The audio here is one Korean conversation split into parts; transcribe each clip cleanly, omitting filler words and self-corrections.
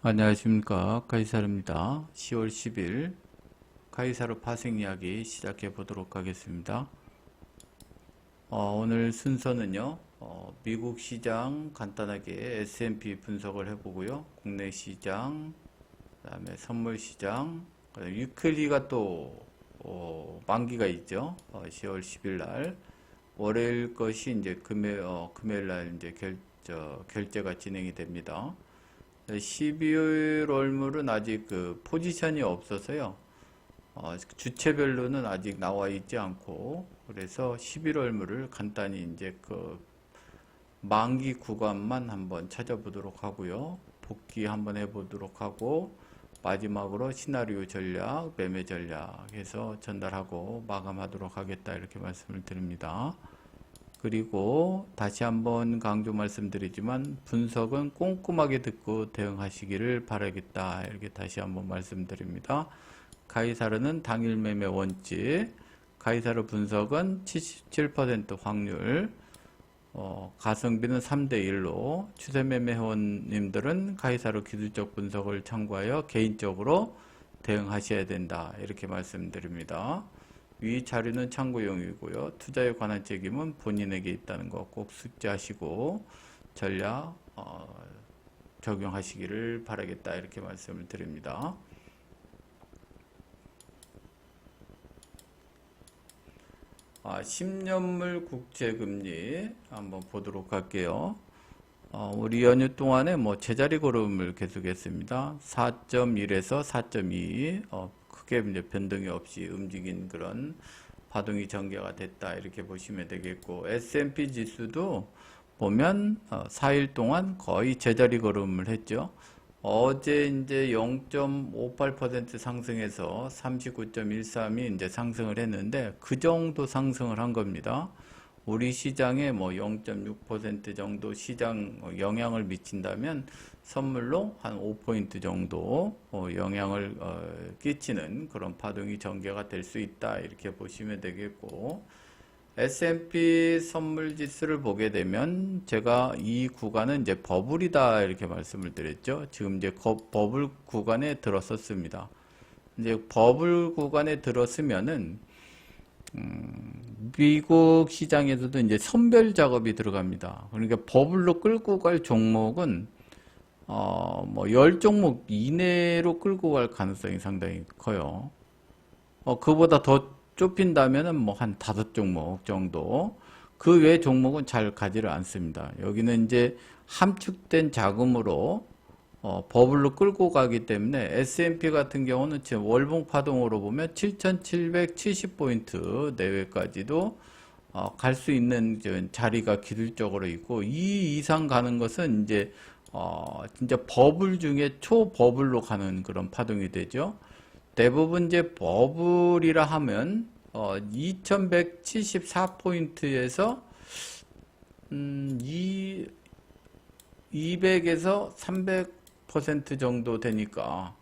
안녕하십니까, 카이사르입니다. 10월 10일 카이사르 파생 이야기 시작해 보도록 하겠습니다. 오늘 순서는요, 미국 시장 간단하게 S&P 분석을 해보고요, 국내 시장, 그다음에 선물 시장, 그다음에 위클리가 또 만기가 있죠. 10월 10일 날 월요일 것이 이제 금요일 날 이제 결제가 진행이 됩니다. 12월 월물은 아직 그 포지션이 없어서요. 주체별로는 아직 나와 있지 않고, 그래서 11월 물을 간단히 이제 그 만기 구간만 한번 찾아보도록 하고요. 복귀 한번 해보도록 하고, 마지막으로 시나리오 전략, 매매 전략 해서 전달하고 마감하도록 하겠다, 이렇게 말씀을 드립니다. 그리고 다시 한번 강조 말씀드리지만 분석은 꼼꼼하게 듣고 대응하시기를 바라겠다, 이렇게 다시 한번 말씀드립니다. 카이사르는 당일 매매 원칙, 카이사르 분석은 77% 확률, 가성비는 3대1로 추세 매매 회원님들은 카이사르 기술적 분석을 참고하여 개인적으로 대응하셔야 된다, 이렇게 말씀드립니다. 위 자료는 참고용이고요. 투자에 관한 책임은 본인에게 있다는 거 꼭 숙지하시고 전략 적용하시기를 바라겠다, 이렇게 말씀을 드립니다. 10년물 국채금리 한번 보도록 할게요. 우리 연휴 동안에 뭐 제자리 걸음을 계속했습니다. 4.1에서 4.2, 크게 이제 변동이 없이 움직인 그런 파동이 전개가 됐다, 이렇게 보시면 되겠고, S&P 지수도 보면 4일 동안 거의 제자리 걸음을 했죠. 어제 이제 0.58% 상승해서 39.13이 이제 상승을 했는데 그 정도 상승을 한 겁니다. 우리 시장에 뭐 0.6% 정도 시장 영향을 미친다면 선물로 한 5포인트 정도 영향을 끼치는 그런 파동이 전개가 될 수 있다, 이렇게 보시면 되겠고, S&P 선물 지수를 보게 되면 제가 이 구간은 이제 버블이다, 이렇게 말씀을 드렸죠. 지금 이제 버블 구간에 들어섰습니다. 이제 버블 구간에 들었으면은 미국 시장에서도 이제 선별 작업이 들어갑니다. 그러니까 버블로 끌고 갈 종목은 뭐 10종목 이내로 끌고 갈 가능성이 상당히 커요. 그보다 더 좁힌다면은 뭐 한 5종목 정도. 그 외 종목은 잘 가지를 않습니다. 여기는 이제 함축된 자금으로 버블로 끌고 가기 때문에 S&P 같은 경우는 지금 월봉 파동으로 보면 7,770포인트 내외까지도 갈 수 있는 자리가 기술적으로 있고, 이 이상 가는 것은 이제 진짜 버블 중에 초버블로 가는 그런 파동이 되죠. 대부분 이제 버블이라 하면 2174포인트에서 200에서 300% 정도 되니까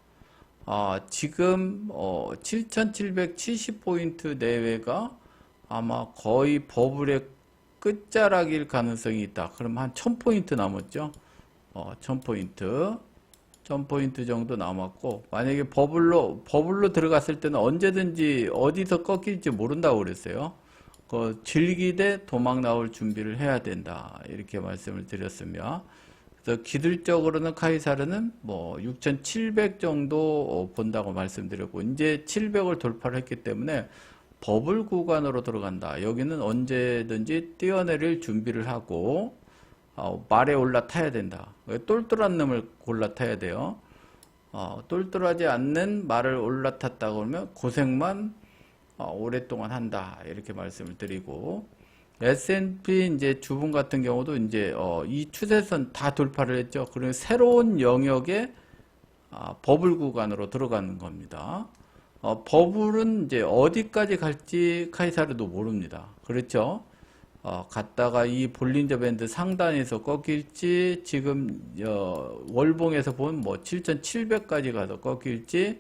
지금 7770포인트 내외가 아마 거의 버블의 끝자락일 가능성이 있다. 그럼 한 1000포인트 남았죠. 1000포인트 정도 남았고, 만약에 버블로 들어갔을 때는 언제든지 어디서 꺾일지 모른다고 그랬어요. 질기되 도망 나올 준비를 해야 된다, 이렇게 말씀을 드렸으며, 그래서 기술적으로는 카이사르는 뭐 6700 정도 본다고 말씀드렸고, 이제 700을 돌파를 했기 때문에 버블 구간으로 들어간다. 여기는 언제든지 뛰어내릴 준비를 하고 말에 올라타야 된다. 똘똘한 놈을 골라타야 돼요. 똘똘하지 않는 말을 올라탔다 그러면 고생만 오랫동안 한다, 이렇게 말씀을 드리고, S&P 이제 주분 같은 경우도 이제 이 추세선 다 돌파를 했죠. 그리고 새로운 영역에 버블 구간으로 들어가는 겁니다. 버블은 이제 어디까지 갈지 카이사르도 모릅니다. 그렇죠? 갔다가 이 볼린저 밴드 상단에서 꺾일지, 지금 월봉에서 보면 뭐 7700까지 가서 꺾일지,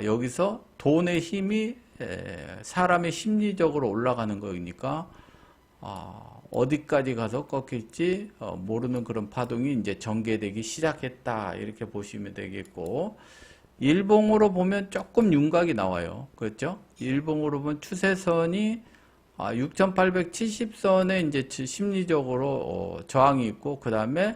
여기서 돈의 힘이 사람의 심리적으로 올라가는 거니까 어디까지 가서 꺾일지 모르는 그런 파동이 이제 전개되기 시작했다 이렇게 보시면 되겠고, 일봉으로 보면 조금 윤곽이 나와요. 그렇죠? 일봉으로 보면 추세선이 6870선에 이제 심리적으로 저항이 있고, 그 다음에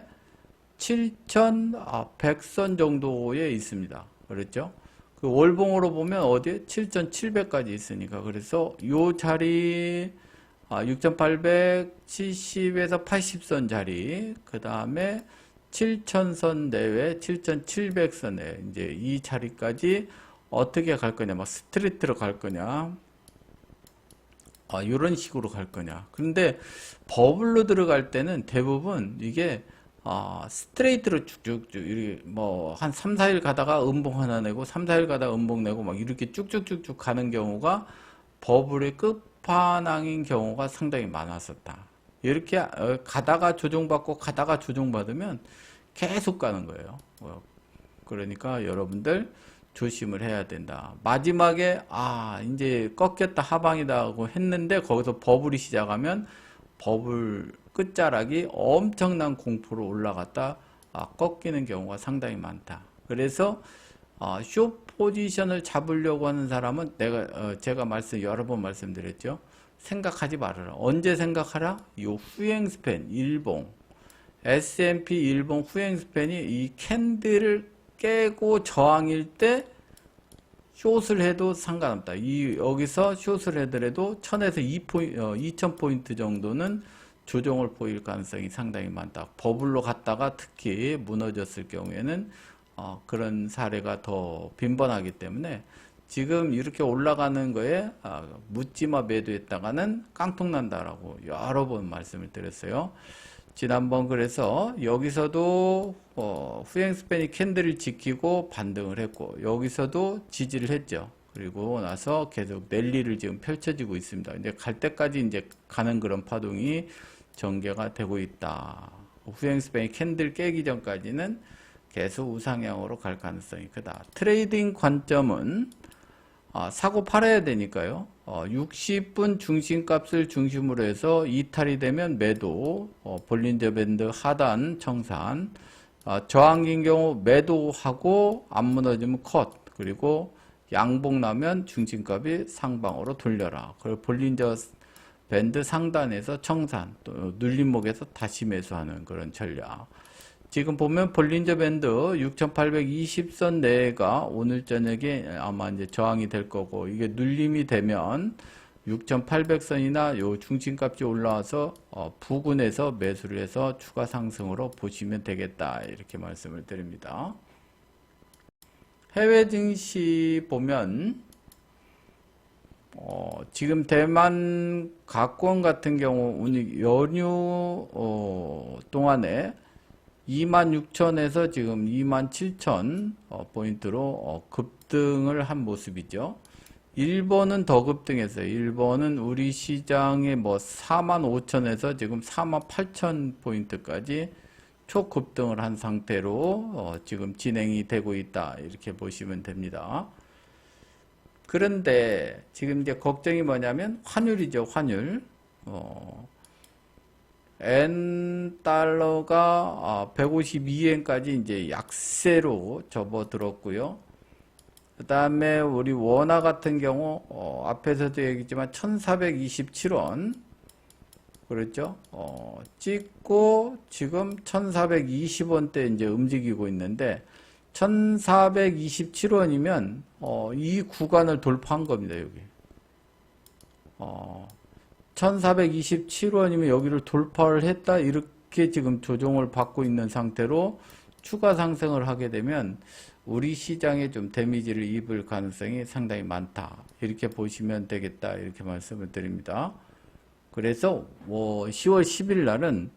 7100선 정도에 있습니다. 그렇죠? 그 월봉으로 보면 어디에 7700까지 있으니까, 그래서 요 자리 6870에서 80선 자리, 그 다음에 7000선 내외, 7700선 내 이제 이 자리까지 어떻게 갈 거냐, 막 스트레이트로 갈 거냐, 이런 식으로 갈 거냐. 근데 버블로 들어갈 때는 대부분 이게 스트레이트로 쭉쭉쭉 이렇게 뭐 한 3, 4일 가다가 음봉 하나 내고 3, 4일 가다가 음봉 내고 막 이렇게 쭉쭉쭉쭉 가는 경우가 버블의 끝판왕인 경우가 상당히 많았었다. 이렇게 가다가 조정받고 가다가 조정받으면 계속 가는 거예요. 그러니까 여러분들 조심을 해야 된다. 마지막에 이제 꺾였다, 하방이다 하고 했는데 거기서 버블이 시작하면 버블 끝자락이 엄청난 공포로 올라갔다 꺾이는 경우가 상당히 많다. 그래서 숏 포지션을 잡으려고 하는 사람은 제가 여러 번 말씀드렸죠. 생각하지 말아라. 언제 생각하라? 요 후행 스팬 일봉, S&P 일봉 후행 스팬이 이 캔들을 깨고 저항일 때 숏을 해도 상관없다. 여기서 숏을 하더라도 1000에서 2000포인트 정도는 조정을 보일 가능성이 상당히 많다. 버블로 갔다가 특히 무너졌을 경우에는 그런 사례가 더 빈번하기 때문에 지금 이렇게 올라가는 거에 묻지마 매도했다가는 깡통난다라고 여러 번 말씀을 드렸어요. 지난번 그래서 여기서도 후행 스팬이 캔들을 지키고 반등을 했고, 여기서도 지지를 했죠. 그리고 나서 계속 랠리를 지금 펼쳐지고 있습니다. 이제 갈 때까지 이제 가는 그런 파동이 전개가 되고 있다. 후행 스팬이 캔들 깨기 전까지는 계속 우상향으로 갈 가능성이 크다. 트레이딩 관점은 사고 팔아야 되니까요. 60분 중심값을 중심으로 해서 이탈이 되면 매도, 볼린저 밴드 하단 청산, 저항인 경우 매도하고 안 무너지면 컷, 그리고 양봉 나면 중심값이 상방으로 돌려라. 그리고 볼린저 밴드 상단에서 청산, 또 눌림목에서 다시 매수하는 그런 전략. 지금 보면 볼린저 밴드 6820선 내가 오늘 저녁에 아마 이제 저항이 될 거고, 이게 눌림이 되면 6800선이나 요 중심값이 올라와서 부근에서 매수를 해서 추가 상승으로 보시면 되겠다, 이렇게 말씀을 드립니다. 해외 증시 보면 지금 대만 가권 같은 경우 오늘 연휴 동안에 26,000에서 지금 27,000 포인트로 급등을 한 모습이죠. 일본은 더 급등했어요. 일본은 우리 시장에 뭐 45,000에서 지금 48,000 포인트까지 초급등을 한 상태로 지금 진행이 되고 있다, 이렇게 보시면 됩니다. 그런데 지금 이제 걱정이 뭐냐면 환율이죠. 환율. N달러가 152엔까지 이제 약세로 접어들었고요. 그 다음에 우리 원화 같은 경우 앞에서도 얘기했지만 1427원 그렇죠? 찍고 지금 1420원대 이제 움직이고 있는데, 1427원이면 이 구간을 돌파한 겁니다. 여기 1427원이면 여기를 돌파를 했다, 이렇게 지금 조정을 받고 있는 상태로 추가 상승을 하게 되면 우리 시장에 좀 데미지를 입을 가능성이 상당히 많다, 이렇게 보시면 되겠다, 이렇게 말씀을 드립니다. 그래서 10월 10일 날은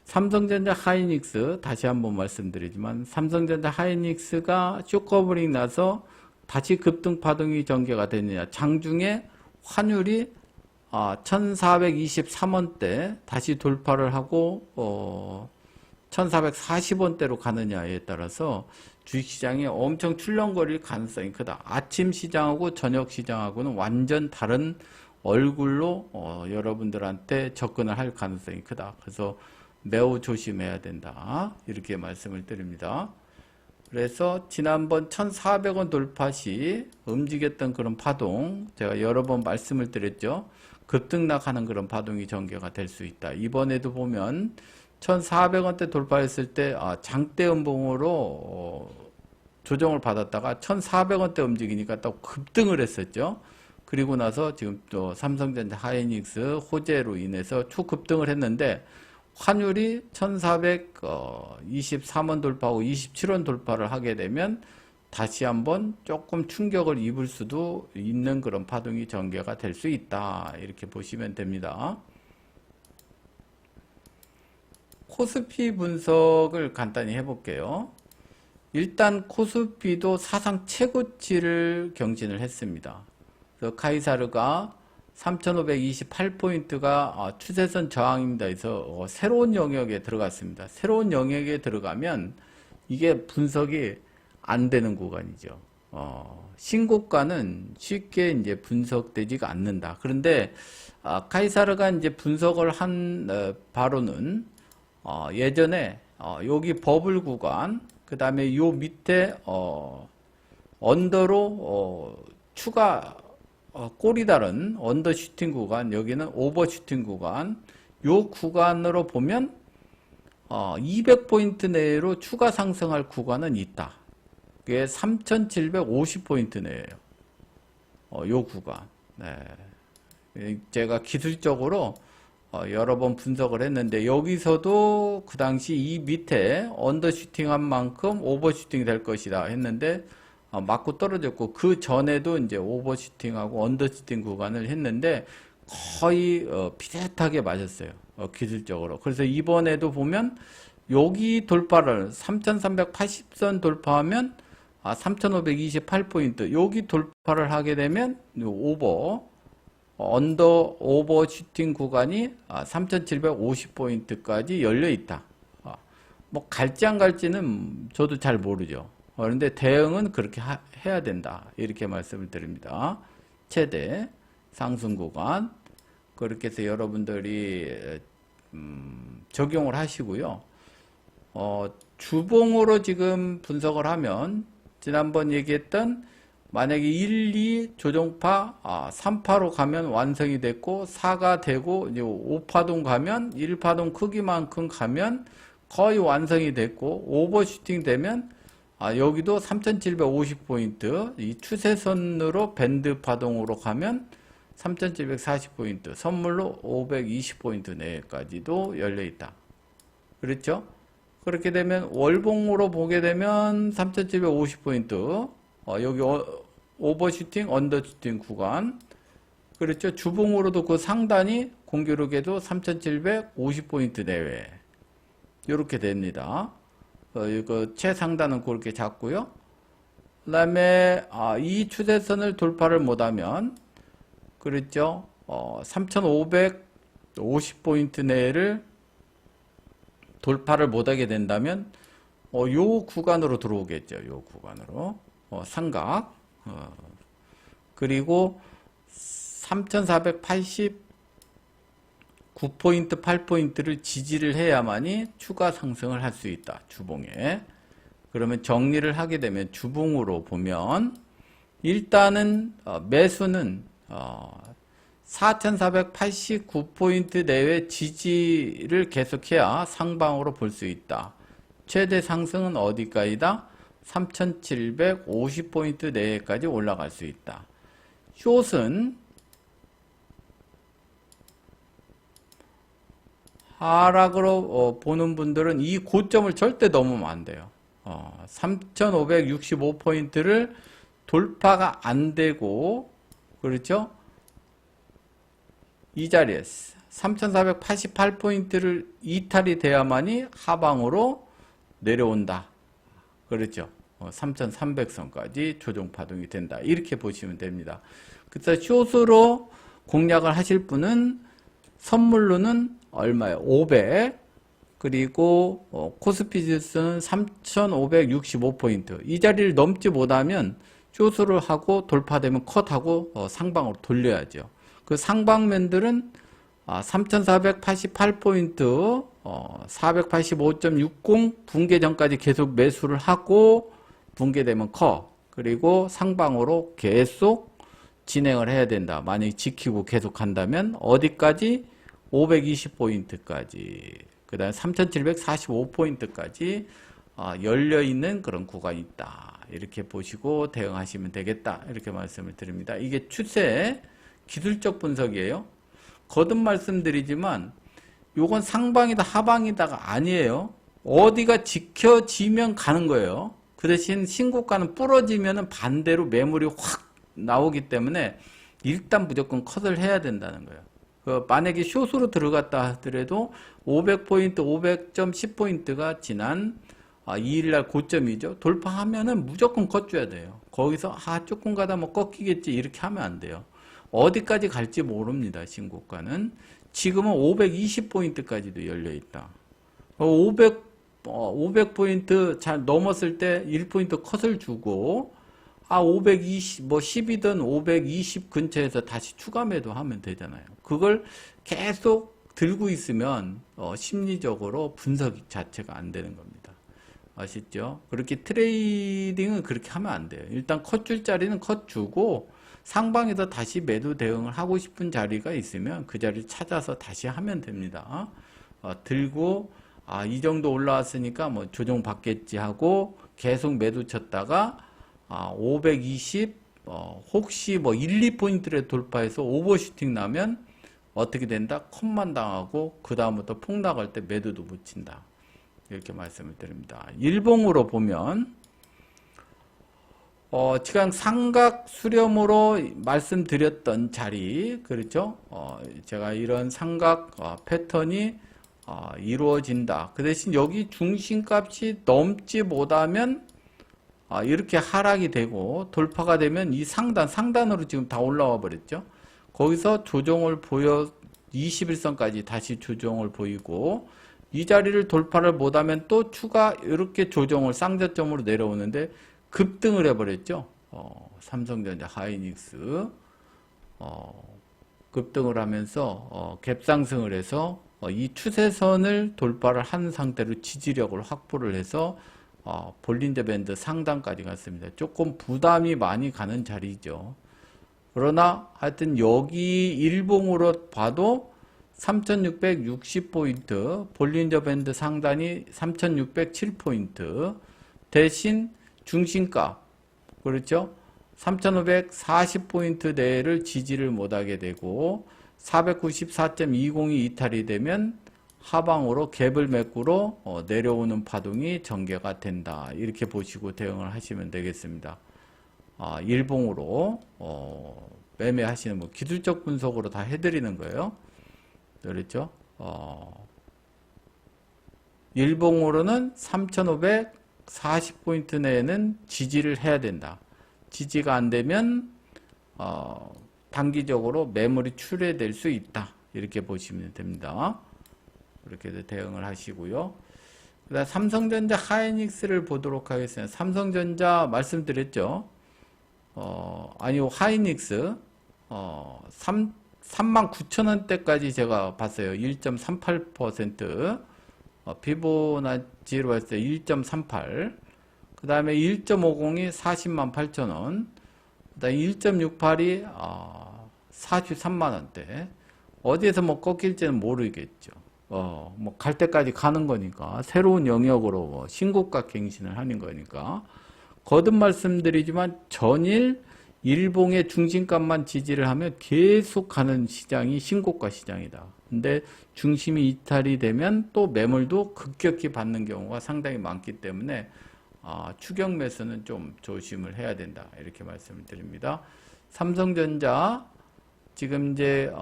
삼성전자 하이닉스, 다시 한번 말씀드리지만 삼성전자 하이닉스가 쇼커버링 나서 다시 급등 파동이 전개가 되느냐, 장중에 환율이 1423원대 다시 돌파를 하고 1440원대로 가느냐에 따라서 주식시장이 엄청 출렁거릴 가능성이 크다. 아침 시장하고 저녁 시장하고는 완전 다른 얼굴로 여러분들한테 접근을 할 가능성이 크다. 그래서 매우 조심해야 된다. 이렇게 말씀을 드립니다. 그래서 지난번 1,400원 돌파 시 움직였던 그런 파동, 제가 여러 번 말씀을 드렸죠. 급등락하는 그런 파동이 전개가 될 수 있다. 이번에도 보면 1,400원대 돌파했을 때 장대 음봉으로 조정을 받았다가 1,400원대 움직이니까 또 급등을 했었죠. 그리고 나서 지금 또 삼성전자, 하이닉스, 호재로 인해서 초급등을 했는데 환율이 1,423원 돌파하고 27원 돌파를 하게 되면 다시 한번 조금 충격을 입을 수도 있는 그런 파동이 전개가 될 수 있다. 이렇게 보시면 됩니다. 코스피 분석을 간단히 해볼게요. 일단 코스피도 사상 최고치를 경신을 했습니다. 그래서 카이사르가 3,528포인트가 추세선 저항입니다. 해서 새로운 영역에 들어갔습니다. 새로운 영역에 들어가면 이게 분석이 안 되는 구간이죠. 신고가는 쉽게 이제 분석되지가 않는다. 그런데 카이사르가 이제 분석을 한 바로는 예전에 여기 버블 구간, 그 다음에 요 밑에 언더로 추가 꼬리 다른 언더슈팅 구간, 여기는 오버슈팅 구간, 요 구간으로 보면 200포인트 내로 추가 상승할 구간은 있다. 그게 3,750포인트 내예요. 요 구간. 네. 제가 기술적으로 여러 번 분석을 했는데 여기서도 그 당시 이 밑에 언더슈팅한 만큼 오버슈팅이 될 것이다 했는데 맞고 떨어졌고, 그 전에도 이제 오버슈팅하고 언더슈팅 구간을 했는데 거의 비슷하게 맞았어요. 기술적으로. 그래서 이번에도 보면 여기 돌파를 3,380선 돌파하면 3,528포인트 여기 돌파를 하게 되면 언더 오버슈팅 구간이 3,750포인트까지 열려 있다. 뭐 갈지 안 갈지는 저도 잘 모르죠. 그런데 대응은 그렇게 해야 된다. 이렇게 말씀을 드립니다. 최대 상승 구간. 그렇게 해서 여러분들이 적용을 하시고요. 주봉으로 지금 분석을 하면 지난번 얘기했던 만약에 1, 2 조정파 3파로 가면 완성이 됐고 4가 되고 이제 5파동 가면 1파동 크기만큼 가면 거의 완성이 됐고 오버슈팅 되면 여기도 3,750포인트 이 추세선으로 밴드 파동으로 가면 3,740포인트 선물로 520포인트 내까지도 열려있다. 그렇죠? 그렇게 되면 월봉으로 보게 되면 3,750포인트 여기 오버슈팅 언더슈팅 구간, 그렇죠? 주봉으로도 그 상단이 공교롭게도 3,750포인트 내외 이렇게 됩니다. 이거 최상단은 그렇게 잡고요. 그 다음에 이 추세선을 돌파를 못하면 그렇죠. 3,550포인트 내를 돌파를 못하게 된다면 요 구간으로 들어오겠죠. 요 구간으로 삼각. 그리고 3,489포인트 8포인트를 지지를 해야만이 추가 상승을 할 수 있다. 주봉에. 그러면 정리를 하게 되면 주봉으로 보면 일단은 매수는 4,489포인트 내외 지지를 계속해야 상방으로 볼 수 있다. 최대 상승은 어디까지다? 3,750포인트 내외까지 올라갈 수 있다. 숏은 하락으로 보는 분들은 이 고점을 절대 넘으면 안 돼요. 3,565포인트를 돌파가 안 되고, 그렇죠? 이 자리에서 3,488포인트를 이탈이 돼야만이 하방으로 내려온다. 그렇죠? 3,300선까지 조정 파동이 된다. 이렇게 보시면 됩니다. 그래서 숏으로 공략을 하실 분은 선물로는 얼마예요? 500. 그리고 코스피 지수는 3,565포인트. 이 자리를 넘지 못하면 숏으로 하고 돌파되면 컷하고 상방으로 돌려야죠. 그 상방면들은 3,488포인트, 485.60 붕괴 전까지 계속 매수를 하고 붕괴되면 커. 그리고 상방으로 계속 진행을 해야 된다. 만약에 지키고 계속 한다면 어디까지? 520포인트까지. 그 다음에 3,745포인트까지 열려있는 그런 구간이 있다. 이렇게 보시고 대응하시면 되겠다. 이렇게 말씀을 드립니다. 이게 추세 기술적 분석이에요. 거듭 말씀드리지만 요건 상방이다 하방이다가 아니에요. 어디가 지켜지면 가는 거예요. 그 대신 신고가는 부러지면 반대로 매물이 확 나오기 때문에 일단 무조건 컷을 해야 된다는 거예요. 만약에 숏으로 들어갔다 하더라도 500포인트, 500.10포인트가 지난 2일날 고점이죠. 돌파하면은 무조건 컷 줘야 돼요. 거기서 조금 가다 뭐 꺾이겠지 이렇게 하면 안 돼요. 어디까지 갈지 모릅니다. 신고가는. 지금은 520포인트까지도 열려있다. 500포인트 잘 넘었을 때 1포인트 컷을 주고 520, 뭐 10이든 520 근처에서 다시 추가 매도하면 되잖아요. 그걸 계속 들고 있으면 심리적으로 분석 자체가 안 되는 겁니다. 아시죠? 그렇게 트레이딩은 그렇게 하면 안 돼요. 일단 컷 줄 자리는 컷 주고 상방에서 다시 매도 대응을 하고 싶은 자리가 있으면 그 자리를 찾아서 다시 하면 됩니다. 들고 이 정도 올라왔으니까 뭐 조정 받겠지 하고 계속 매도 쳤다가 520 혹시 뭐 1, 2포인트를 돌파해서 오버슈팅 나면 어떻게 된다? 컷만 당하고 그 다음부터 폭락할 때 매도도 못 친다. 이렇게 말씀을 드립니다. 일봉으로 보면 지금 삼각 수렴으로 말씀드렸던 자리, 그렇죠? 제가 이런 삼각 패턴이 이루어진다. 그 대신 여기 중심값이 넘지 못하면 이렇게 하락이 되고 돌파가 되면 이 상단으로 지금 다 올라와 버렸죠. 거기서 조정을 보여 21선까지 다시 조정을 보이고 이 자리를 돌파를 못하면 또 추가 이렇게 조정을 쌍저점으로 내려오는데 급등을 해버렸죠. 삼성전자, 하이닉스 급등을 하면서 갭상승을 해서 이 추세선을 돌파를 한 상태로 지지력을 확보를 해서 볼린저 밴드 상단까지 갔습니다. 조금 부담이 많이 가는 자리죠. 그러나 하여튼 여기 일봉으로 봐도 3660포인트, 볼린저 밴드 상단이 3607포인트, 대신 중심가, 그렇죠? 3540포인트 내를 지지를 못하게 되고 494.20이 이탈이 되면 하방으로 갭을 메꾸로 내려오는 파동이 전개가 된다. 이렇게 보시고 대응을 하시면 되겠습니다. 일봉으로 매매하시는 뭐 기술적 분석으로 다 해드리는 거예요. 그렇죠? 일봉으로는 3540포인트 내에는 지지를 해야 된다. 지지가 안 되면 단기적으로 매물이 출회될 수 있다. 이렇게 보시면 됩니다. 이렇게 대응을 하시고요. 그다음 삼성전자, 하이닉스를 보도록 하겠습니다. 삼성전자 말씀드렸죠. 아니요, 하이닉스 39,000원대까지 제가 봤어요. 1.38% 피보나치로 봤을 때 1.38. 그 다음에 1.50이 408,000원. 그 다음에 1.68이 43만원대. 어디에서 뭐 꺾일지는 모르겠죠. 뭐 갈 때까지 가는 거니까 새로운 영역으로 신고가 갱신을 하는 거니까 거듭 말씀드리지만 전일 일봉의 중심값만 지지를 하면 계속 가는 시장이 신고가 시장이다. 근데 중심이 이탈이 되면 또 매물도 급격히 받는 경우가 상당히 많기 때문에 추격 매수는 좀 조심을 해야 된다. 이렇게 말씀을 드립니다. 삼성전자 지금 이제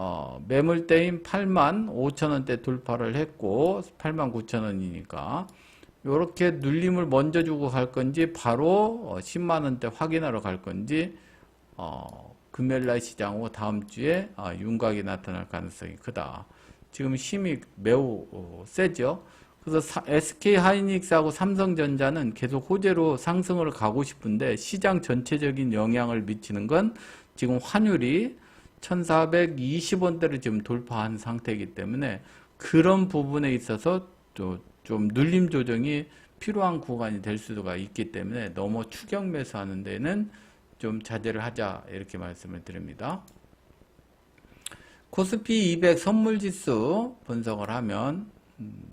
매물대인 85,000원대 돌파를 했고 89,000원이니까 요렇게 눌림을 먼저 주고 갈 건지 바로 10만원대 확인하러 갈 건지 금요일날 시장으로 다음 주에 윤곽이 나타날 가능성이 크다. 지금 힘이 매우 세죠. 그래서 SK 하이닉스하고 삼성전자는 계속 호재로 상승을 가고 싶은데 시장 전체적인 영향을 미치는 건 지금 환율이 1420원대를 지금 돌파한 상태이기 때문에 그런 부분에 있어서 좀 눌림 조정이 필요한 구간이 될 수가 있기 때문에 너무 추격 매수하는 데는 좀 자제를 하자 이렇게 말씀을 드립니다. 코스피 200 선물지수 분석을 하면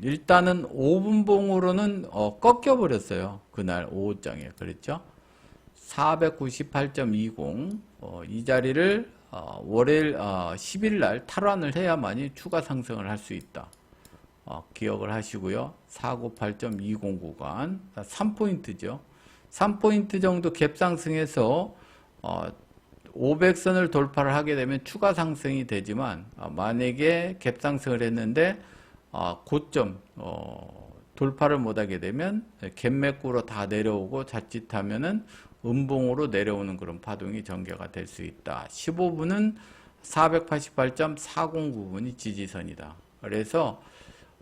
일단은 5분봉으로는 꺾여 버렸어요. 그날 오후장에 그랬죠. 498.20 이 자리를 월요일 10일 날 탈환을 해야만이 추가 상승을 할 수 있다. 기억을 하시고요. 498.20 구간 3포인트죠. 3포인트 정도 갭 상승해서 500선을 돌파를 하게 되면 추가 상승이 되지만 만약에 갭 상승을 했는데 고점 돌파를 못하게 되면 갭 매꾸로 다 내려오고 자칫하면은 음봉으로 내려오는 그런 파동이 전개가 될 수 있다. 15분은 488.40 부분이 지지선이다. 그래서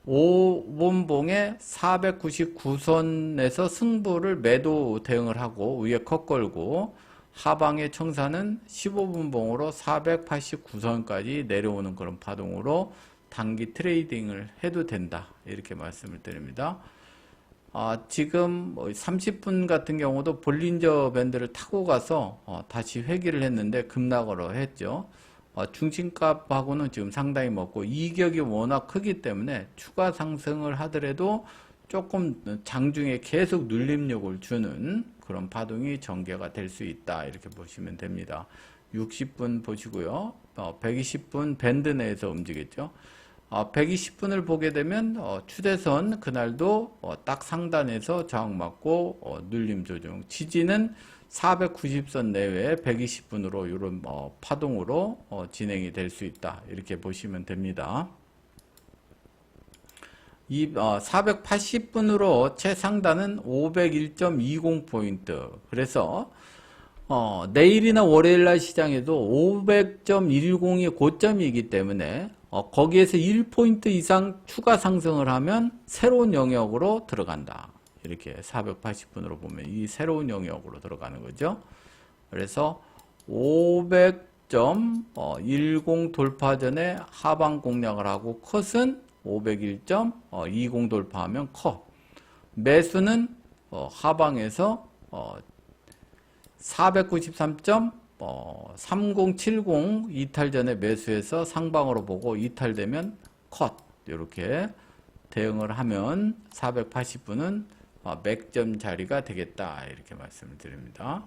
5분봉에 499선에서 승부를 매도 대응을 하고 위에 컷 걸고 하방의 청사는 15분봉으로 489선까지 내려오는 그런 파동으로 단기 트레이딩을 해도 된다. 이렇게 말씀을 드립니다. 지금 30분 같은 경우도 볼린저 밴드를 타고 가서 다시 회귀를 했는데 급락으로 했죠. 중심값하고는 지금 상당히 먹고 이격이 워낙 크기 때문에 추가 상승을 하더라도 조금 장중에 계속 눌림력을 주는 그런 파동이 전개가 될 수 있다. 이렇게 보시면 됩니다. 60분 보시고요. 120분 밴드 내에서 움직였죠. 120분을 보게 되면 추세선 그날도 딱 상단에서 저항 맞고 눌림 조정 지지는 490선 내외 120분으로 이런 파동으로 진행이 될 수 있다 이렇게 보시면 됩니다. 이 480분으로 최상단은 501.20포인트 그래서 내일이나 월요일날 시장에도 500.10이 고점이기 때문에 거기에서 1포인트 이상 추가 상승을 하면 새로운 영역으로 들어간다. 이렇게 480분으로 보면 이 새로운 영역으로 들어가는 거죠. 그래서 500.10 돌파 전에 하방 공략을 하고 컷은 501.20 돌파하면 컷. 매수는 하방에서 493.3070 이탈 전에 매수해서 상방으로 보고 이탈되면 컷 이렇게 대응을 하면 480분은 맥점 자리가 되겠다 이렇게 말씀을 드립니다.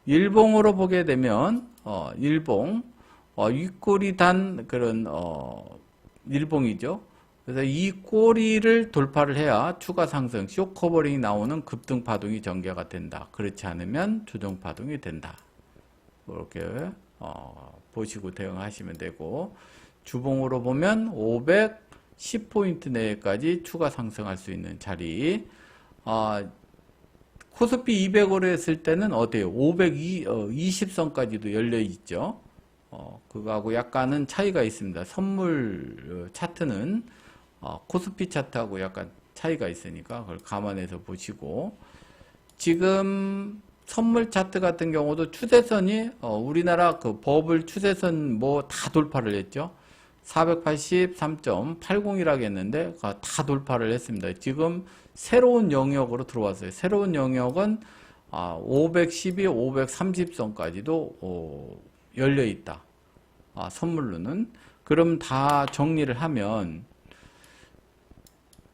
일봉으로 보게 되면 일봉 윗꼬리 단 그런 일봉이죠. 그래서 이 꼬리를 돌파를 해야 추가 상승, 쇼 커버링이 나오는 급등 파동이 전개가 된다. 그렇지 않으면 조정 파동이 된다. 그렇게 보시고 대응하시면 되고 주봉으로 보면 510포인트 내까지 추가 상승할 수 있는 자리. 코스피 200으로 했을 때는 어때요? 520선까지도 열려 있죠. 그거하고 약간은 차이가 있습니다. 선물 차트는 코스피 차트하고 약간 차이가 있으니까 그걸 감안해서 보시고 지금 선물 차트 같은 경우도 추세선이 우리나라 그 버블 추세선 뭐 다 돌파를 했죠. 483.80이라고 했는데 다 돌파를 했습니다. 지금 새로운 영역으로 들어왔어요. 새로운 영역은 512, 530선까지도 열려 있다. 선물로는. 그럼 다 정리를 하면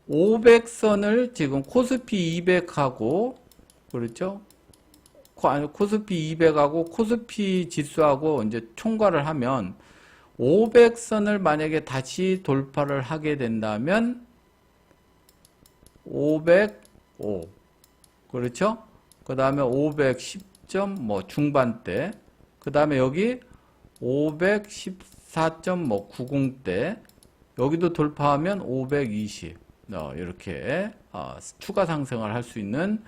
500선을 지금 코스피 200하고 그렇죠? 코스피 200하고 코스피 지수하고 이제 총괄을 하면 500선을 만약에 다시 돌파를 하게 된다면 505 그렇죠? 그 다음에 510점 뭐 중반대 그 다음에 여기 514.90대 여기도 돌파하면 520 이렇게 추가 상승을 할 수 있는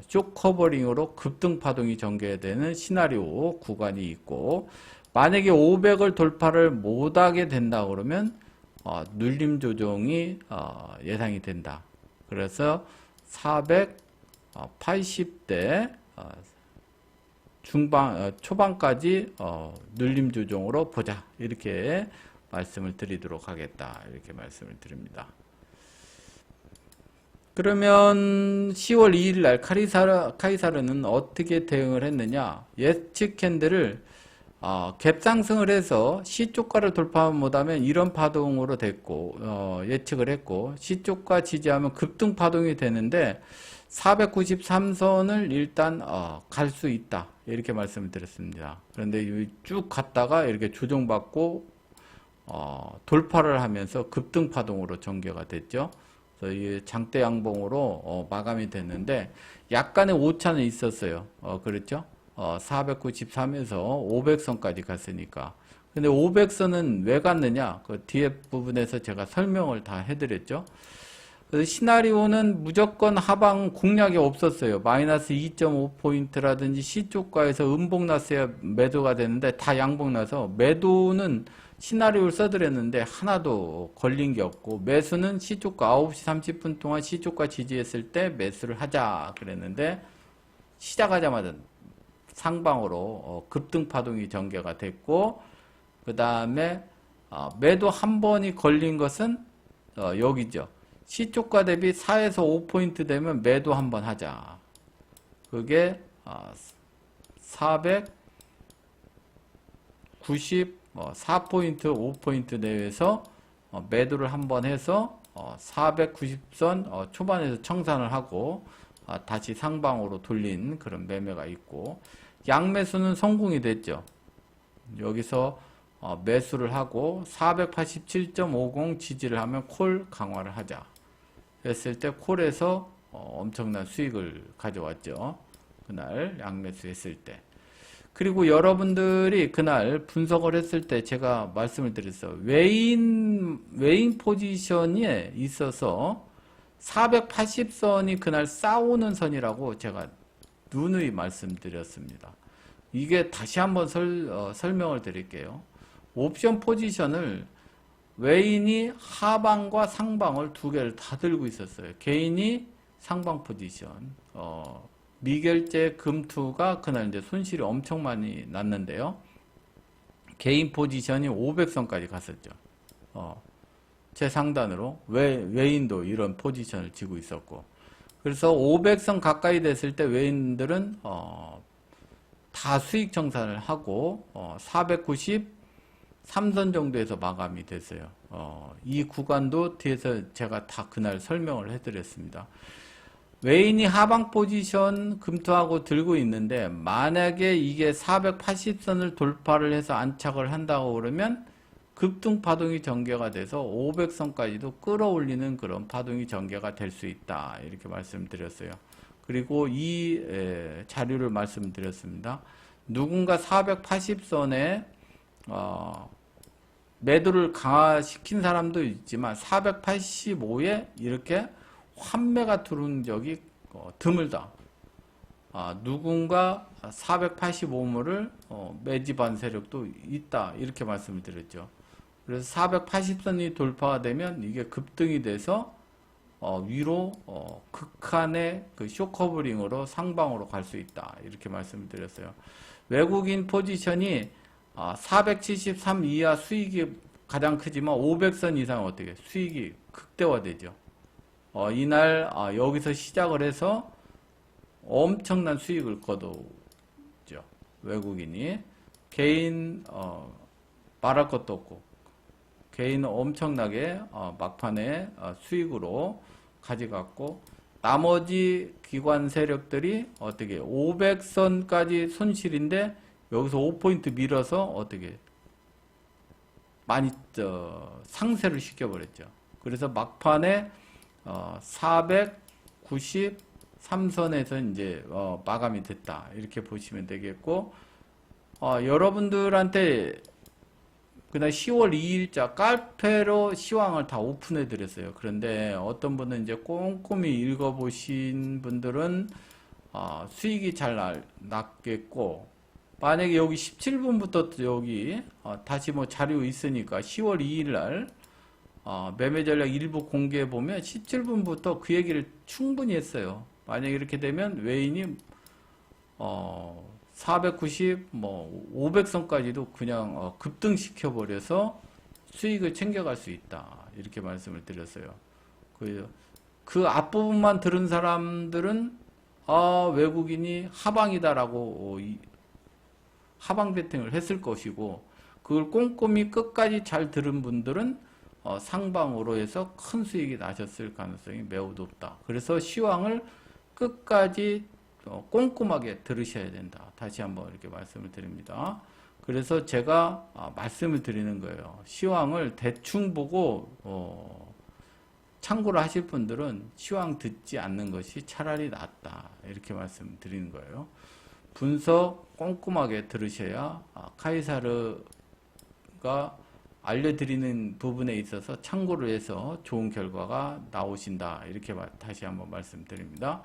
쇼 커버링으로 급등 파동이 전개되는 시나리오 구간이 있고 만약에 500을 돌파를 못하게 된다 그러면 눌림 조정이 예상이 된다. 그래서 480대 초반까지 눌림 조정으로 보자. 이렇게 말씀을 드리도록 하겠다. 이렇게 말씀을 드립니다. 그러면 10월 2일 날 카이사르는 어떻게 대응을 했느냐? 예측 캔들을 갭 상승을 해서 C초가를 돌파하면 못하면 이런 파동으로 됐고 예측을 했고, C초가 지지하면 급등 파동이 되는데 493선을 일단 갈 수 있다, 이렇게 말씀을 드렸습니다. 그런데 쭉 갔다가 이렇게 조정받고 돌파를 하면서 급등 파동으로 전개가 됐죠. 그래서 이 장대 양봉으로 마감이 됐는데 약간의 오차는 있었어요. 그렇죠? 493에서 500선까지 갔으니까. 근데 500선은 왜 갔느냐? 그 뒤에 부분에서 제가 설명을 다 해드렸죠. 그래서 시나리오는 무조건 하방 공략이 없었어요. 마이너스 2.5포인트라든지 C초가에서 음봉 났어야 매도가 되는데 다 양봉 나서, 매도는 시나리오를 써드렸는데 하나도 걸린 게 없고, 매수는 C초가 9시 30분 동안 C초가 지지했을 때 매수를 하자 그랬는데, 시작하자마자 상방으로 급등 파동이 전개가 됐고, 그 다음에 매도 한 번이 걸린 것은 여기죠. C초가 대비 4에서 5포인트 되면 매도 한 번 하자. 그게 494포인트, 5포인트 내에서 매도를 한 번 해서 490선 초반에서 청산을 하고 다시 상방으로 돌린 그런 매매가 있고, 양매수는 성공이 됐죠. 여기서 매수를 하고 487.50 지지를 하면 콜 강화를 하자 했을 때 콜에서 엄청난 수익을 가져왔죠. 그날 양매수 했을 때. 그리고 여러분들이 그날 분석을 했을 때 제가 말씀을 드렸어요. 외인 포지션에 있어서 480선이 그날 싸우는 선이라고 제가 누누이 말씀드렸습니다. 이게 다시 한번 설명을 드릴게요. 옵션 포지션을 외인이 하방과 상방을 두 개를 다 들고 있었어요. 개인이 상방 포지션, 미결제 금투가 그날 이제 손실이 엄청 많이 났는데요. 개인 포지션이 500선까지 갔었죠. 제 상단으로 외인도 이런 포지션을 쥐고 있었고, 그래서 500선 가까이 됐을 때 외인들은 다 수익 청산을 하고 493선 정도에서 마감이 됐어요. 이 구간도 뒤에서 제가 다 그날 설명을 해드렸습니다. 외인이 하방 포지션 금투하고 들고 있는데, 만약에 이게 480선을 돌파를 해서 안착을 한다고 그러면 급등 파동이 전개가 돼서 500선까지도 끌어올리는 그런 파동이 전개가 될 수 있다, 이렇게 말씀드렸어요. 그리고 이 자료를 말씀드렸습니다. 누군가 480선에 매도를 강화시킨 사람도 있지만 485에 이렇게 환매가 들어온 적이 드물다. 누군가 485물을 매집한 세력도 있다, 이렇게 말씀을 드렸죠. 그래서 480선이 돌파가 되면 이게 급등이 돼서 위로 극한의 그 쇼커버링으로 상방으로 갈 수 있다, 이렇게 말씀을 드렸어요. 외국인 포지션이 473 이하 수익이 가장 크지만 500선 이상 어떻게 수익이 극대화되죠. 이날 여기서 시작을 해서 엄청난 수익을 거두죠. 외국인이. 개인 말할 것도 없고, 개인은 엄청나게 막판에 수익으로 가져갔고, 나머지 기관 세력들이 어떻게 500선까지 손실인데 여기서 5포인트 밀어서 어떻게 많이 상쇄를 시켜버렸죠. 그래서 막판에 493선에서 이제 마감이 됐다, 이렇게 보시면 되겠고, 여러분들한테 그날 10월 2일자 카페로 시황을 다 오픈해 드렸어요. 그런데 어떤 분은 이제 꼼꼼히 읽어보신 분들은 수익이 잘 났겠고, 만약에 여기 17분부터 여기 다시 뭐 자료 있으니까 10월 2일날 매매 전략 일부 공개해 보면 17분부터 그 얘기를 충분히 했어요. 만약에 이렇게 되면 외인이 490, 뭐 500선까지도 그냥 급등시켜 버려서 수익을 챙겨갈 수 있다. 이렇게 말씀을 드렸어요. 그 앞부분만 들은 사람들은 외국인이 하방이다라고 하방 베팅을 했을 것이고, 그걸 꼼꼼히 끝까지 잘 들은 분들은 상방으로 해서 큰 수익이 나셨을 가능성이 매우 높다. 그래서 시황을 끝까지 꼼꼼하게 들으셔야 된다. 다시 한번 이렇게 말씀을 드립니다. 그래서 제가 말씀을 드리는 거예요. 시황을 대충 보고 참고를 하실 분들은 시황 듣지 않는 것이 차라리 낫다. 이렇게 말씀드리는 거예요. 분석 꼼꼼하게 들으셔야 카이사르가 알려드리는 부분에 있어서 참고를 해서 좋은 결과가 나오신다. 이렇게 다시 한번 말씀드립니다.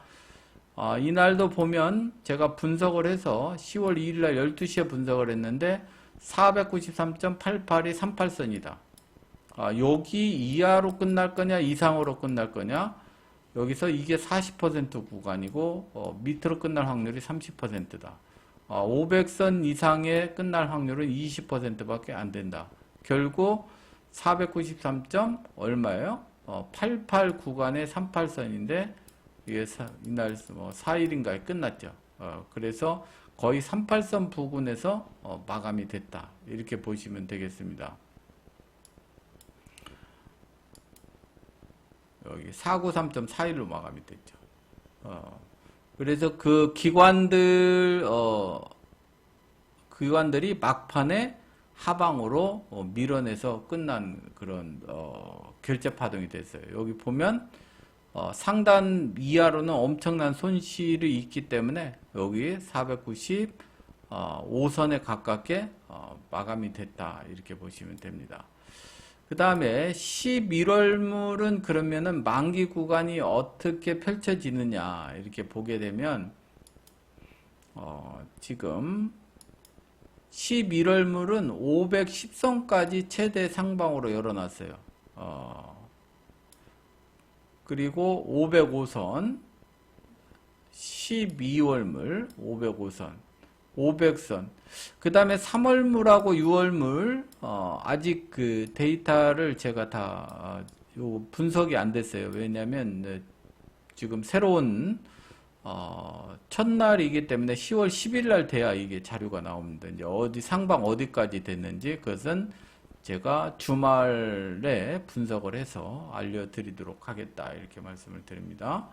이날도 보면 제가 분석을 해서 10월 2일날 12시에 분석을 했는데 493.88이 38선이다. 여기 이하로 끝날 거냐 이상으로 끝날 거냐, 여기서 이게 40% 구간이고 밑으로 끝날 확률이 30%다. 500선 이상에 끝날 확률은 20%밖에 안 된다. 결국 493. 얼마예요? 88 구간의 38선인데 이게 이날 4일인가에 끝났죠. 그래서 거의 38선 부근에서 마감이 됐다. 이렇게 보시면 되겠습니다. 여기 493.41로 마감이 됐죠. 그래서 그 기관들이 막판에 하방으로 밀어내서 끝난 그런 결제 파동이 됐어요. 여기 보면 상단 이하로는 엄청난 손실이 있기 때문에 여기 495선에 가깝게 마감이 됐다. 이렇게 보시면 됩니다. 그 다음에 11월물은 그러면은 만기 구간이 어떻게 펼쳐지느냐 이렇게 보게 되면 지금 11월물은 510선까지 최대 상방으로 열어놨어요. 그리고 505선, 12월물 505선, 500선. 그 다음에 3월물하고 6월물 아직 그 데이터를 제가 다 분석이 안 됐어요. 왜냐하면 지금 새로운 첫날이기 때문에 10월 10일 날 돼야 이게 자료가 나옵니다. 이제 상방 어디까지 됐는지 그것은 제가 주말에 분석을 해서 알려드리도록 하겠다. 이렇게 말씀을 드립니다.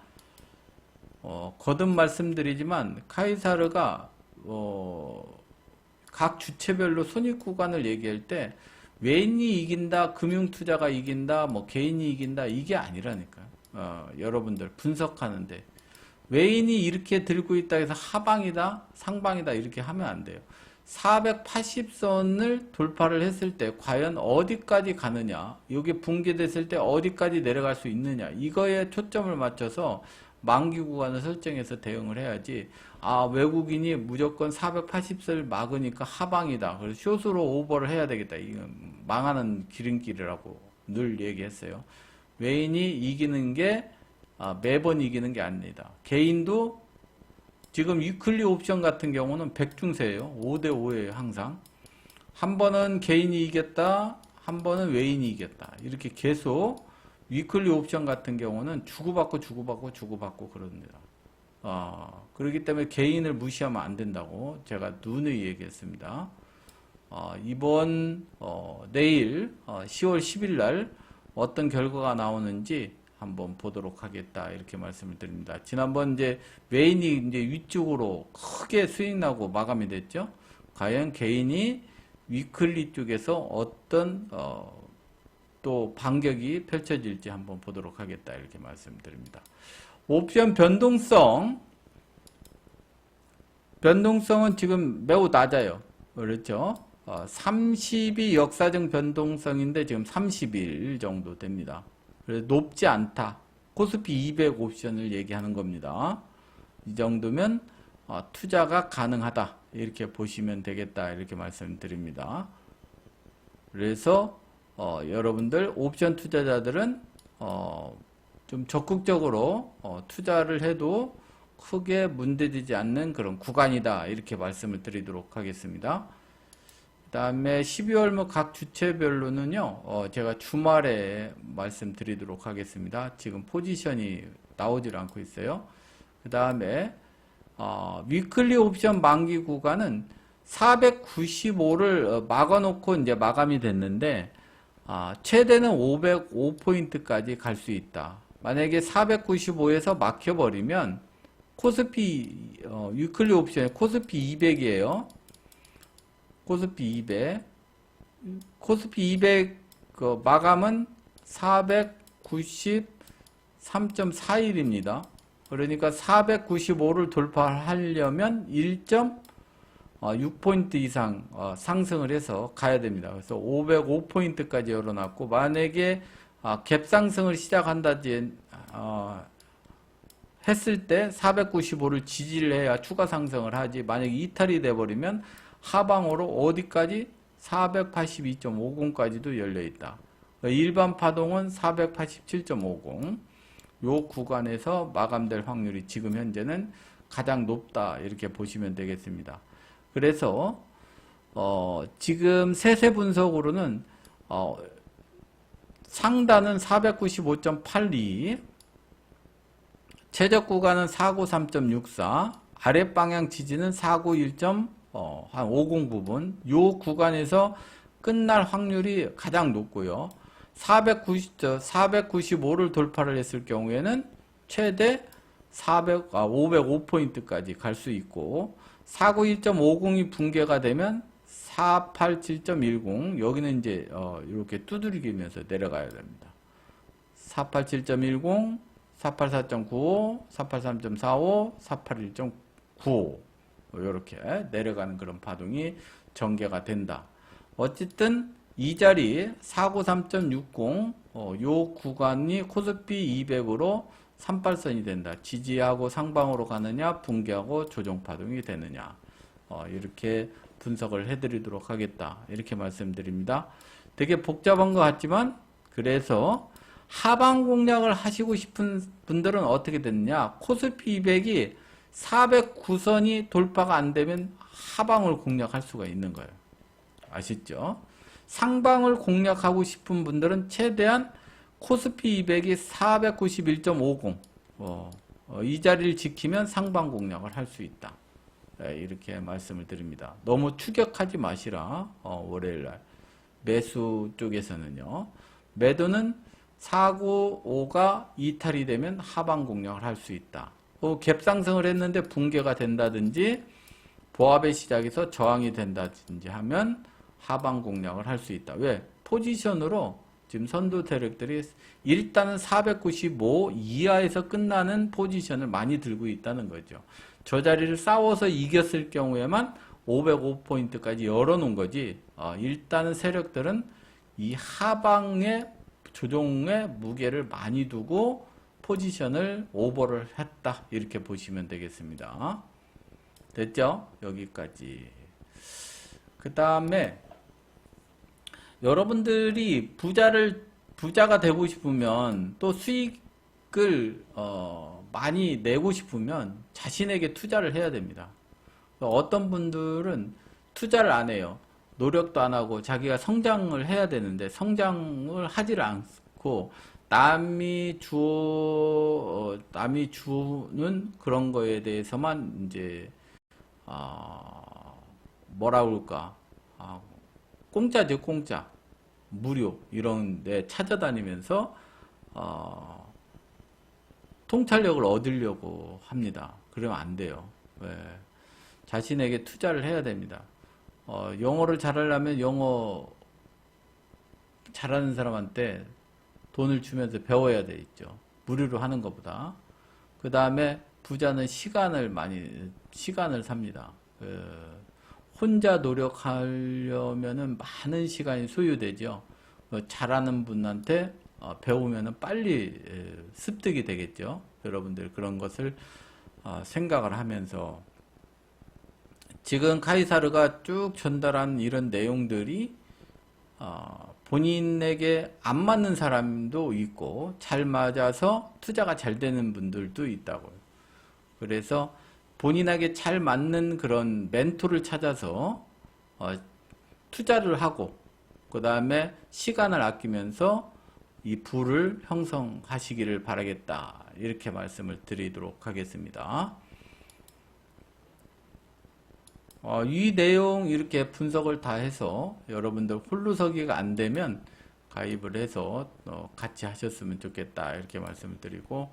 거듭 말씀드리지만 카이사르가 각 주체별로 손익 구간을 얘기할 때 외인이 이긴다, 금융투자가 이긴다, 뭐 개인이 이긴다, 이게 아니라니까요. 여러분들 분석하는데 외인이 이렇게 들고 있다 해서 하방이다, 상방이다 이렇게 하면 안 돼요. 480선을 돌파를 했을 때 과연 어디까지 가느냐, 여기 붕괴됐을 때 어디까지 내려갈 수 있느냐, 이거에 초점을 맞춰서 만기 구간을 설정해서 대응을 해야지, 외국인이 무조건 480선을 막으니까 하방이다, 그래서 숏으로 오버를 해야 되겠다, 이건 망하는 기름길이라고 늘 얘기했어요. 외인이 이기는 게 매번 이기는 게 아닙니다. 개인도 지금 위클리 옵션 같은 경우는 백중세예요. 5대5예요. 항상 한 번은 개인이 이겼다, 한 번은 외인이 이겼다, 이렇게 계속 위클리 옵션 같은 경우는 주고받고 그럽니다. 그렇기 때문에 개인을 무시하면 안 된다고 제가 누누이 얘기했습니다. 내일 10월 10일 날 어떤 결과가 나오는지 한번 보도록 하겠다. 이렇게 말씀을 드립니다. 지난번 이제 외인이 이제 위쪽으로 크게 수익 나고 마감이 됐죠. 과연 개인이 위클리 쪽에서 어떤 또 반격이 펼쳐질지 한번 보도록 하겠다. 이렇게 말씀드립니다. 옵션 변동성은 지금 매우 낮아요. 그렇죠? 30이 역사적 변동성인데 지금 30일 정도 됩니다. 그래서 높지 않다. 코스피 200 옵션을 얘기하는 겁니다. 이 정도면 투자가 가능하다. 이렇게 보시면 되겠다. 이렇게 말씀드립니다. 그래서 여러분들 옵션 투자자들은 좀 적극적으로 투자를 해도 크게 문제되지 않는 그런 구간이다. 이렇게 말씀을 드리도록 하겠습니다. 그 다음에 12월목 각 주체별로는요, 제가 주말에 말씀드리도록 하겠습니다. 지금 포지션이 나오질 않고 있어요. 그 다음에, 위클리 옵션 만기 구간은 495를 막아놓고 이제 마감이 됐는데, 최대는 505포인트까지 갈 수 있다. 만약에 495에서 막혀버리면, 코스피, 위클리 옵션에 코스피 200이에요. 코스피 200. 코스피 200, 마감은 493.41입니다. 그러니까 495를 돌파하려면 1.6포인트 이상 상승을 해서 가야 됩니다. 그래서 505포인트까지 열어놨고, 만약에 갭 상승을 시작한다지 했을 때 495를 지지를 해야 추가 상승을 하지, 만약에 이탈이 돼버리면 하방으로 어디까지? 482.50까지도 열려있다. 일반 파동은 487.50, 요 구간에서 마감될 확률이 지금 현재는 가장 높다, 이렇게 보시면 되겠습니다. 그래서 지금 세세 분석으로는 상단은 495.82, 최저 구간은 493.64, 아랫방향 지지는 491.50 부분, 요 구간에서 끝날 확률이 가장 높고요. 495를 돌파를 했을 경우에는 최대 505포인트까지 갈 수 있고, 491.50이 붕괴가 되면 487.10, 여기는 이제 이렇게 두드리면서 내려가야 됩니다. 487.10, 484.95, 483.45, 481.95, 이렇게 내려가는 그런 파동이 전개가 된다. 어쨌든 이 자리 493.60, 요 구간이 코스피 200으로 38선이 된다. 지지하고 상방으로 가느냐, 붕괴하고 조정파동이 되느냐, 이렇게 분석을 해드리도록 하겠다. 이렇게 말씀드립니다. 되게 복잡한 것 같지만, 그래서 하방 공략을 하시고 싶은 분들은 어떻게 됐느냐, 코스피 200이 409선이 돌파가 안 되면 하방을 공략할 수가 있는 거예요. 아시죠? 상방을 공략하고 싶은 분들은 최대한 코스피 200이 491.50, 이 자리를 지키면 상방 공략을 할 수 있다. 이렇게 말씀을 드립니다. 너무 추격하지 마시라. 월요일날 매수 쪽에서는요, 매도는 495가 이탈이 되면 하방 공략을 할 수 있다. 갭 상승을 했는데 붕괴가 된다든지 보합의 시작에서 저항이 된다든지 하면 하방 공략을 할 수 있다. 왜? 포지션으로 지금 선두 세력들이 일단은 495 이하에서 끝나는 포지션을 많이 들고 있다는 거죠. 저 자리를 싸워서 이겼을 경우에만 505포인트까지 열어놓은 거지, 일단은 세력들은 이 하방의 조종에 무게를 많이 두고 포지션을 오버를 했다, 이렇게 보시면 되겠습니다. 됐죠? 여기까지. 그 다음에 여러분들이 부자가 되고 싶으면, 또 수익을 많이 내고 싶으면 자신에게 투자를 해야 됩니다. 어떤 분들은 투자를 안 해요. 노력도 안 하고 자기가 성장을 해야 되는데 성장을 하지를 않고 남이 주는 그런 거에 대해서만 이제 뭐라 그럴까, 공짜죠, 공짜, 무료, 이런 데 찾아다니면서 통찰력을 얻으려고 합니다. 그러면 안 돼요. 왜? 자신에게 투자를 해야 됩니다. 영어를 잘하려면 영어 잘하는 사람한테 돈을 주면서 배워야 돼 있죠. 무료로 하는 것보다. 그 다음에 부자는 시간을 삽니다. 혼자 노력하려면은 많은 시간이 소요되죠. 잘하는 분한테 배우면은 빨리 습득이 되겠죠. 여러분들 그런 것을 생각을 하면서, 지금 카이사르가 쭉 전달한 이런 내용들이 본인에게 안 맞는 사람도 있고 잘 맞아서 투자가 잘 되는 분들도 있다고요. 그래서 본인에게 잘 맞는 그런 멘토를 찾아서 투자를 하고 그 다음에 시간을 아끼면서 이 부를 형성하시기를 바라겠다. 이렇게 말씀을 드리도록 하겠습니다. 이 내용 이렇게 분석을 다 해서 여러분들 홀로서기가 안 되면 가입을 해서 같이 하셨으면 좋겠다. 이렇게 말씀을 드리고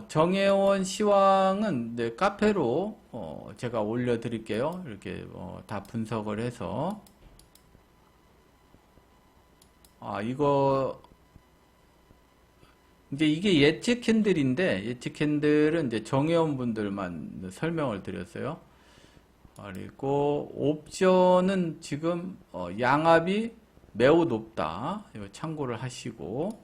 정혜원 시황은 네, 카페로 제가 올려드릴게요. 이렇게 다 분석을 해서 이거 이제 이게 예측 캔들인데 예측 캔들은 이제 정혜원 분들만 설명을 드렸어요. 그리고 옵션은 지금 양압이 매우 높다. 이거 참고를 하시고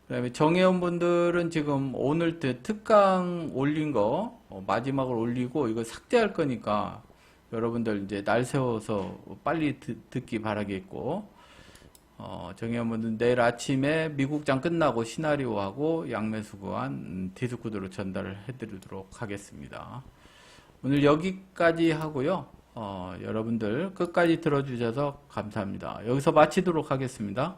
그다음에 정혜원 분들은 지금 오늘 특강 올린 거 마지막으로 올리고 이거 삭제할 거니까 여러분들 이제 날 세워서 빨리 듣기 바라겠고 정혜원 분들 내일 아침에 미국장 끝나고 시나리오하고 양매수 구간 디스코드로 전달을 해드리도록 하겠습니다. 오늘 여기까지 하고요. 여러분들 끝까지 들어주셔서 감사합니다. 여기서 마치도록 하겠습니다.